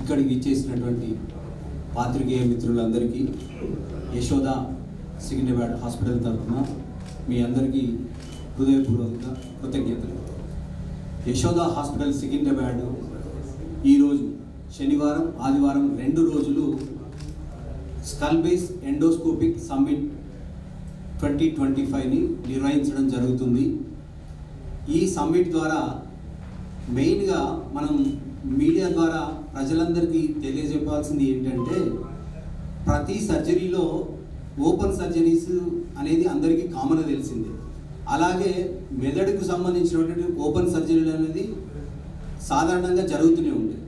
ఇక్కడికి ఇచ్చేసినటువంటి పాత్రికేయ మిత్రులందరికీ యశోద సికింద్రాబాద్ హాస్పిటల్ తరఫున మీ అందరికీ హృదయపూర్వకంగా కృతజ్ఞతలు. యశోద హాస్పిటల్ సికింద్రాబాద్ ఈరోజు శనివారం ఆదివారం 2 రోజులు స్కల్ బేస్ ఎండోస్కోపిక్ సమ్మిట్ 2025ని నిర్వహించడం జరుగుతుంది. ఈ సమ్మిట్ ద్వారా మెయిన్గా మనం మీడియా ద్వారా ప్రజలందరికీ తెలియజెప్పాల్సింది ఏంటంటే, ప్రతి సర్జరీలో ఓపెన్ సర్జరీస్ అనేది అందరికీ కామన్గా తెలిసిందే. అలాగే మెదడుకు సంబంధించినటువంటి ఓపెన్ సర్జరీలు అనేది సాధారణంగా జరుగుతూనే ఉంటాయి.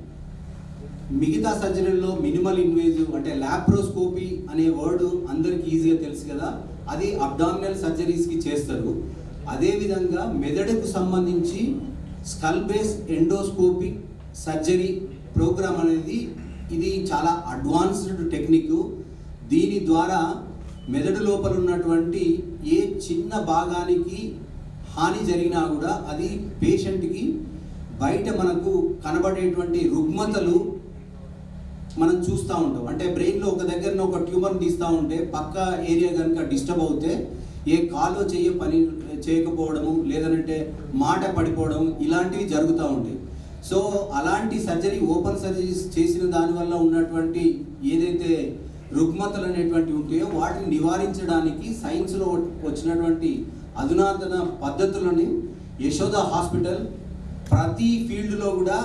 మిగతా సర్జరీల్లో మినిమల్ ఇన్వేజివ్ అంటే లాప్రోస్కోపీ అనే వర్డ్ అందరికీ ఈజీగా తెలుసు కదా, అది అబ్డామినల్ సర్జరీస్కి చేస్తారు. అదేవిధంగా మెదడుకు సంబంధించి skull base endoscopic surgery programme అనేది ఇది చాలా అడ్వాన్స్డ్ టెక్నిక్. దీని ద్వారా మెదడు లోపల ఉన్నటువంటి ఏ చిన్న భాగానికి హాని జరిగినా కూడా అది పేషెంట్కి బయట మనకు కనబడేటువంటి రుగ్మతలు మనం చూస్తూ ఉంటాం. అంటే బ్రెయిన్లో ఒక దగ్గర ఒక ట్యూమర్ తీస్తూ ఉంటే పక్క ఏరియా కనుక డిస్టర్బ్ అవుతే ఏ కాలో పని చేయకపోవడము, లేదంటే మాట పడిపోవడం, ఇలాంటివి జరుగుతూ ఉంటాయి. సో అలాంటి సర్జరీ ఓపెన్ సర్జరీస్ చేసిన దానివల్ల ఉన్నటువంటి ఏదైతే రుగ్మతలు అనేటువంటివి ఉంటాయో వాటిని నివారించడానికి సైన్స్లో వచ్చినటువంటి అధునాతన పద్ధతులని యశోద హాస్పిటల్ ప్రతి ఫీల్డ్లో కూడా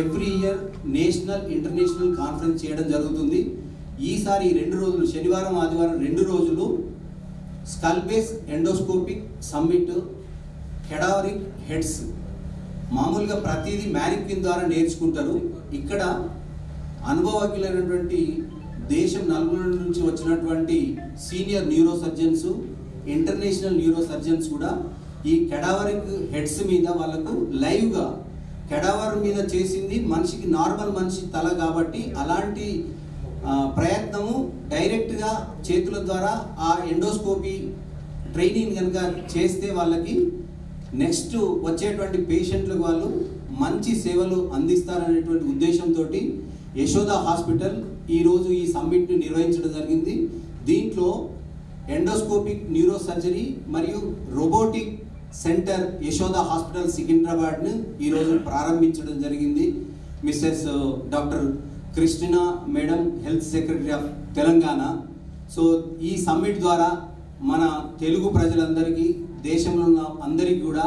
every year national international conference చేయడం జరుగుతుంది. ఈసారి 2 రోజులు శనివారం ఆదివారం 2 రోజులు skull base endoscopic summit cadaveric heads. మామూలుగా ప్రతిదీ మ్యానిక్విన్ ద్వారా నేర్చుకుంటారు. ఇక్కడ అనుభవజ్ఞులైనటువంటి దేశం నలుగురు నుంచి వచ్చినటువంటి senior neuro surgeons, international neuro surgeons కూడా ఈ కెడావరిక్ హెడ్స్ మీద వాళ్ళకు లైవ్గా కెడావర్ మీద చేసింది మనిషికి నార్మల్ మనిషి తల కాబట్టి అలాంటి ప్రయత్నము డైరెక్ట్గా చేతుల ద్వారా ఆ ఎండోస్కోపీ ట్రైనింగ్ కనుక చేస్తే వాళ్ళకి నెక్స్ట్ వచ్చేటువంటి పేషెంట్లకు వాళ్ళు మంచి సేవలు అందిస్తారనేటువంటి ఉద్దేశంతో యశోద హాస్పిటల్ ఈరోజు ఈ సమ్మిట్ని నిర్వహించడం జరిగింది. దీంట్లో ఎండోస్కోపిక్ న్యూరో సర్జరీ మరియు రోబోటిక్ సెంటర్ యశోద హాస్పిటల్ సికింద్రాబాద్ను ఈరోజు ప్రారంభించడం జరిగింది. Mrs doctor Christina madam, health secretary of Telangana. So ఈ సమ్మిట్ ద్వారా మన తెలుగు ప్రజలందరికీ, దేశంలో ఉన్న అందరికీ కూడా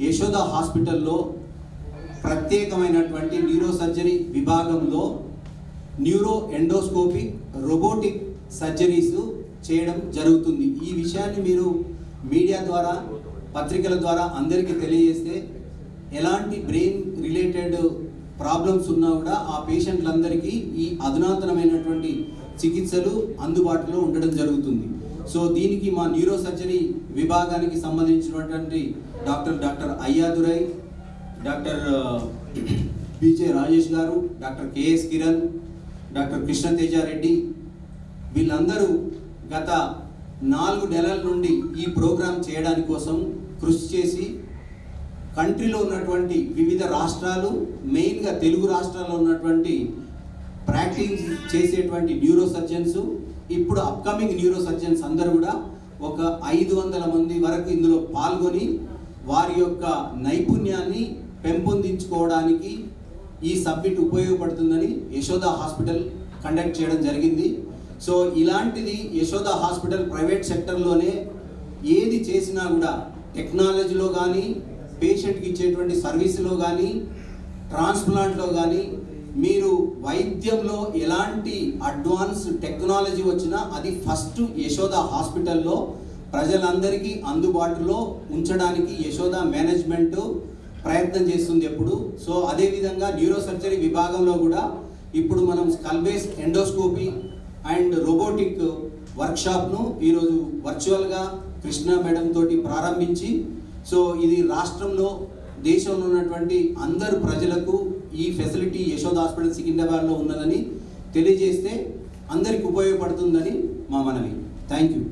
యశోద హాస్పిటల్లో ప్రత్యేకమైనటువంటి న్యూరో సర్జరీ విభాగంలో న్యూరో ఎండోస్కోపిక్ రోబోటిక్ సర్జరీస్ చేయడం జరుగుతుంది. ఈ విషయాన్ని మీరు మీడియా ద్వారా, పత్రికల ద్వారా అందరికీ తెలియజేస్తే ఎలాంటి బ్రెయిన్ రిలేటెడ్ ప్రాబ్లమ్స్ ఉన్నా కూడా ఆ పేషెంట్లందరికీ ఈ అధునాతనమైనటువంటి చికిత్సలు అందుబాటులో ఉండడం జరుగుతుంది. సో దీనికి మా న్యూరో సర్జరీ విభాగానికి సంబంధించినటువంటి doctor Ayyadurai, doctor PJ Rajesh గారు, డాక్టర్ కేఎస్ కిరణ్, డాక్టర్ కృష్ణతేజారెడ్డి వీళ్ళందరూ గత 4 నెలల నుండి ఈ ప్రోగ్రాం చేయడానికి కోసం కృషి చేసి కంట్రీలో ఉన్నటువంటి వివిధ రాష్ట్రాలు, మెయిన్గా తెలుగు రాష్ట్రాల్లో ఉన్నటువంటి ప్రాక్టీస్ చేసేటువంటి న్యూరో సర్జన్స్, ఇప్పుడు అప్కమింగ్ న్యూరో సర్జన్స్ అందరూ కూడా ఒక 500 మంది వరకు ఇందులో పాల్గొని వారి యొక్క నైపుణ్యాన్ని పెంపొందించుకోవడానికి ఈ సబ్మిట్ ఉపయోగపడుతుందని యశోద హాస్పిటల్ కండక్ట్ చేయడం జరిగింది. సో ఇలాంటిది యశోద హాస్పిటల్ ప్రైవేట్ సెక్టర్లోనే ఏది చేసినా కూడా టెక్నాలజీలో కానీ, పేషెంట్కి ఇచ్చేటువంటి సర్వీసులో కానీ, ట్రాన్స్ప్లాంట్లో కానీ, మీరు వైద్యంలో ఎలాంటి అడ్వాన్స్ టెక్నాలజీ వచ్చినా అది ఫస్ట్ యశోద హాస్పిటల్లో ప్రజలందరికీ అందుబాటులో ఉంచడానికి యశోద మేనేజ్మెంట్ ప్రయత్నం చేస్తుంది ఎప్పుడు. సో అదేవిధంగా న్యూరో సర్జరీ విభాగంలో కూడా ఇప్పుడు మనం skull base endoscopy and robotic వర్క్షాప్ను ఈరోజు వర్చువల్గా కృష్ణ మేడం తోటి ప్రారంభించి, సో ఇది రాష్ట్రంలో, దేశంలో ఉన్నటువంటి అందరు ప్రజలకు ఈ ఫెసిలిటీ యశోద హాస్పిటల్ సికింద్రాబాద్లో ఉన్నదని తెలియజేస్తే అందరికి ఉపయోగపడుతుందని మా మనవి. Thank you.